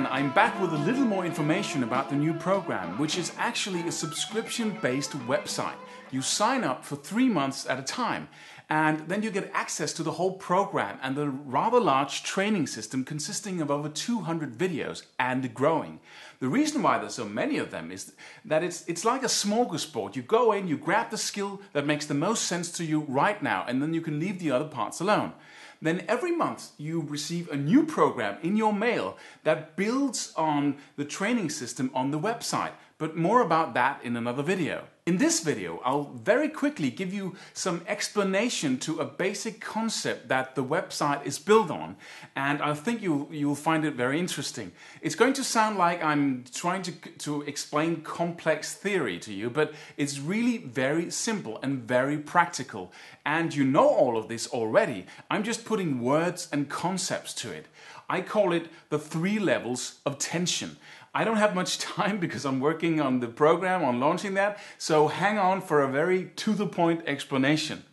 I'm back with a little more information about the new program, which is actually a subscription-based website. You sign up for 3 months at a time, and then you get access to the whole program and the rather large training system consisting of over 200 videos and growing. The reason why there's so many of them is that it's like a smorgasbord. You go in, you grab the skill that makes the most sense to you right now, and then you can leave the other parts alone. Then every month you receive a new program in your mail that builds on the training system on the website. But more about that in another video. In this video, I'll very quickly give you some explanation to a basic concept that the website is built on, and I think you'll find it very interesting. It's going to sound like I'm trying to explain complex theory to you, but it's really very simple and very practical. And you know all of this already. I'm just putting words and concepts to it. I call it the 3 levels of tension. I don't have much time because I'm working on the program, on launching that, so hang on for a very to-the-point explanation.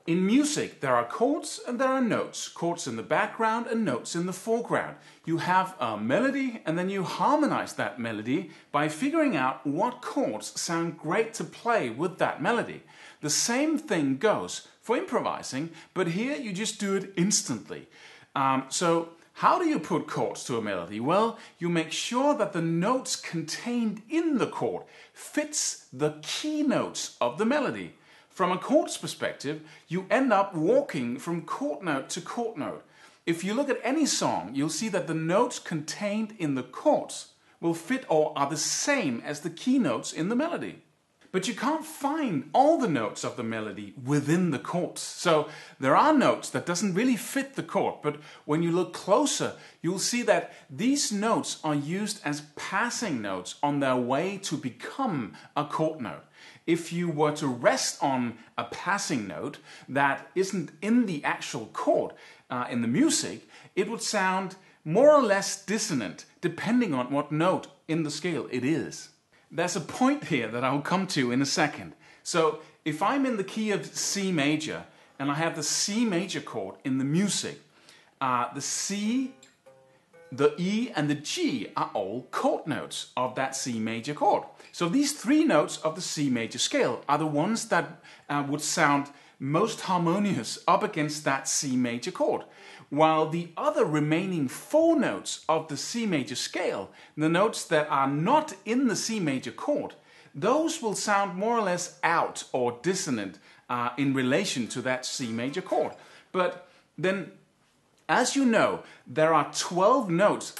In music, there are chords and there are notes. Chords in the background and notes in the foreground. You have a melody and then you harmonize that melody by figuring out what chords sound great to play with that melody. The same thing goes for improvising, but here you just do it instantly. How do you put chords to a melody? Well, you make sure that the notes contained in the chord fits the key notes of the melody. From a chord's perspective, you end up walking from chord note to chord note. If you look at any song, you'll see that the notes contained in the chords will fit or are the same as the key notes in the melody. But you can't find all the notes of the melody within the chords. So there are notes that doesn't really fit the chord, but when you look closer, you'll see that these notes are used as passing notes on their way to become a chord note. If you were to rest on a passing note that isn't in the actual chord in the music, it would sound more or less dissonant depending on what note in the scale it is. There's a point here that I'll come to in a second. So if I'm in the key of C major and I have the C major chord in the music, the C, the E and the G are all chord notes of that C major chord. So these 3 notes of the C major scale are the ones that would sound most harmonious up against that C major chord. While the other remaining 4 notes of the C major scale, the notes that are not in the C major chord, those will sound more or less out or dissonant in relation to that C major chord. But then, as you know, there are 12 notes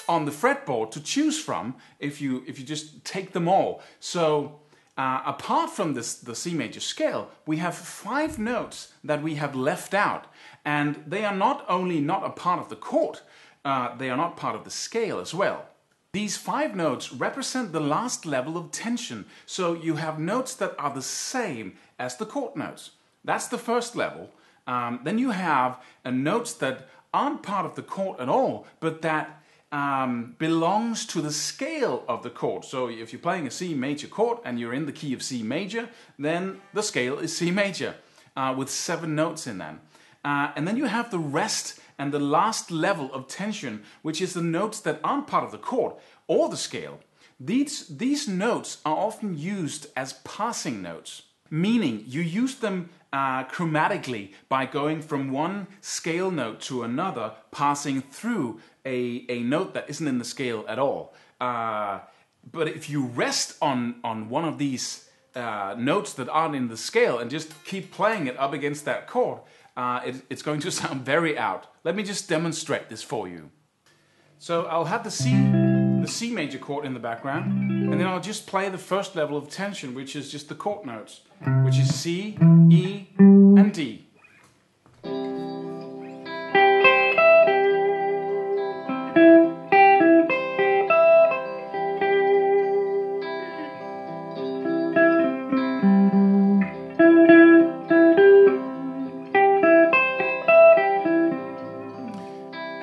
on the fretboard to choose from if you just take them all. So apart from the C major scale, we have 5 notes that we have left out. And they are not only not a part of the chord, they are not part of the scale as well. These 5 notes represent the last level of tension. So you have notes that are the same as the chord notes. That's the first level. Then you have notes that aren't part of the chord at all, but that belongs to the scale of the chord. So if you're playing a C major chord and you're in the key of C major, then the scale is C major with 7 notes in them. And then you have the rest and the last level of tension, which is the notes that aren't part of the chord or the scale. These notes are often used as passing notes, meaning you use them chromatically by going from one scale note to another, passing through a note that isn't in the scale at all. But if you rest on one of these notes that aren't in the scale and just keep playing it up against that chord, it's going to sound very out. Let me just demonstrate this for you. So I'll have the C major chord in the background, and then I'll just play the first level of tension, which is just the chord notes, which is C, E, and D.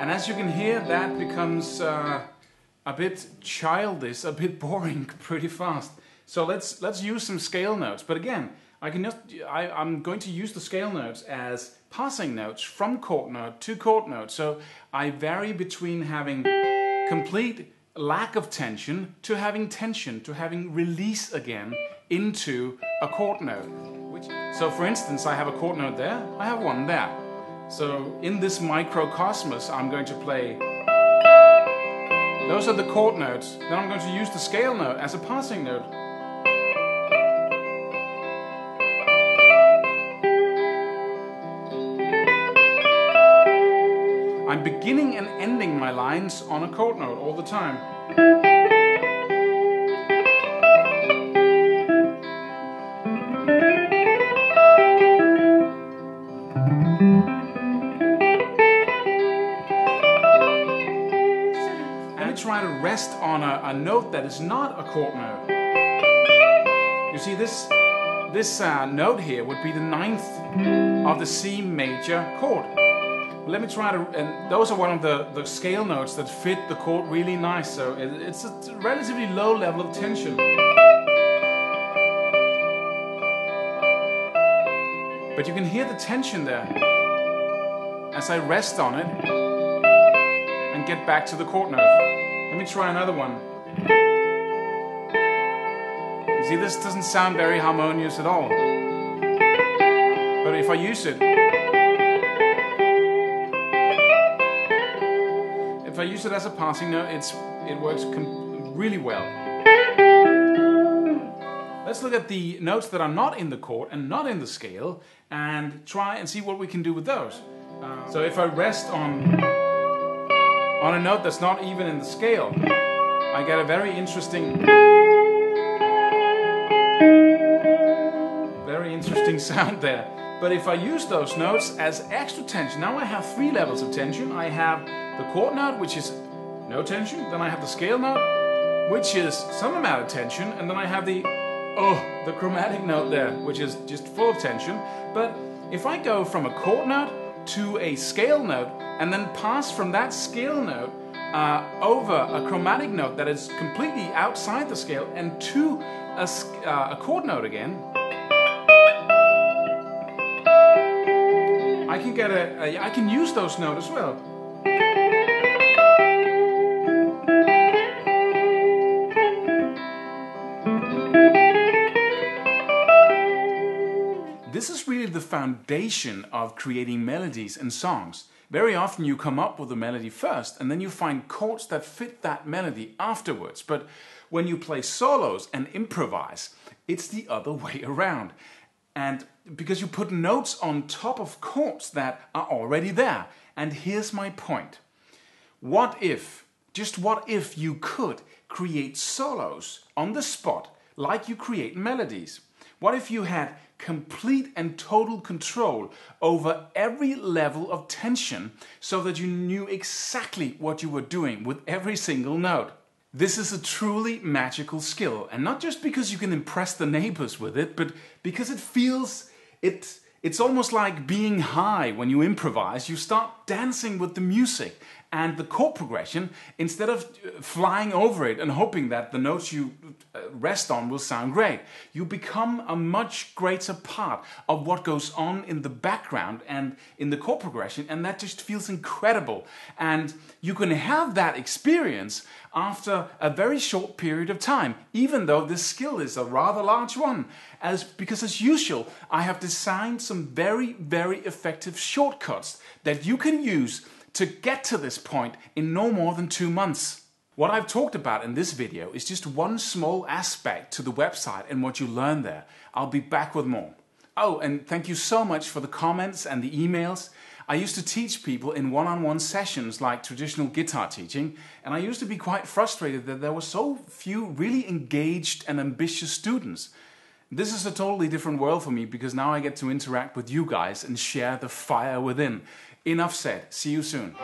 And as you can hear, that becomes a bit childish, a bit boring pretty fast. So let's use some scale notes. But again, I'm going to use the scale notes as passing notes from chord note to chord note. So I vary between having complete lack of tension to having tension, to having release again into a chord note. So for instance, I have a chord note there, I have one there. So in this microcosmos, I'm going to play, those are the chord notes. Then I'm going to use the scale note as a passing note. I'm beginning and ending my lines on a chord note all the time. Let me try to rest on a note that is not a chord note. You see, this note here would be the 9th of the C major chord. Let me try to, and those are one of the scale notes that fit the chord really nice, so it's a relatively low level of tension. But you can hear the tension there as I rest on it and get back to the chord note. Let me try another one. You see, this doesn't sound very harmonious at all. But if I use it, as a passing note, it works really well. Let's look at the notes that are not in the chord and not in the scale and try and see what we can do with those. So if I rest on a note that's not even in the scale, I get a very interesting sound there. But if I use those notes as extra tension, now I have 3 levels of tension. I have the chord note, which is no tension. Then I have the scale note, which is some amount of tension. And then I have the chromatic note there, which is just full of tension. But if I go from a chord note to a scale note, and then pass from that scale note over a chromatic note that is completely outside the scale, and to a chord note again, I can use those notes as well. This is really the foundation of creating melodies and songs. Very often you come up with a melody first and then you find chords that fit that melody afterwards. But when you play solos and improvise, it's the other way around. And because you put notes on top of chords that are already there. And here's my point. What if, just what if you could create solos on the spot like you create melodies? What if you had complete and total control over every level of tension so that you knew exactly what you were doing with every single note? This is a truly magical skill, and not just because you can impress the neighbors with it, but because it's almost like being high when you improvise. You start dancing with the music and the chord progression instead of flying over it and hoping that the notes you rest on will sound great. You become a much greater part of what goes on in the background and in the chord progression, and that just feels incredible. And you can have that experience after a very short period of time, even though this skill is a rather large one. Because as usual, I have designed some very, very effective shortcuts that you can use to get to this point in no more than 2 months. What I've talked about in this video is just one small aspect to the website and what you learn there. I'll be back with more. Oh, and thank you so much for the comments and the emails. I used to teach people in one-on-one sessions like traditional guitar teaching, and I used to be quite frustrated that there were so few really engaged and ambitious students. This is a totally different world for me because now I get to interact with you guys and share the fire within. Enough said. See you soon.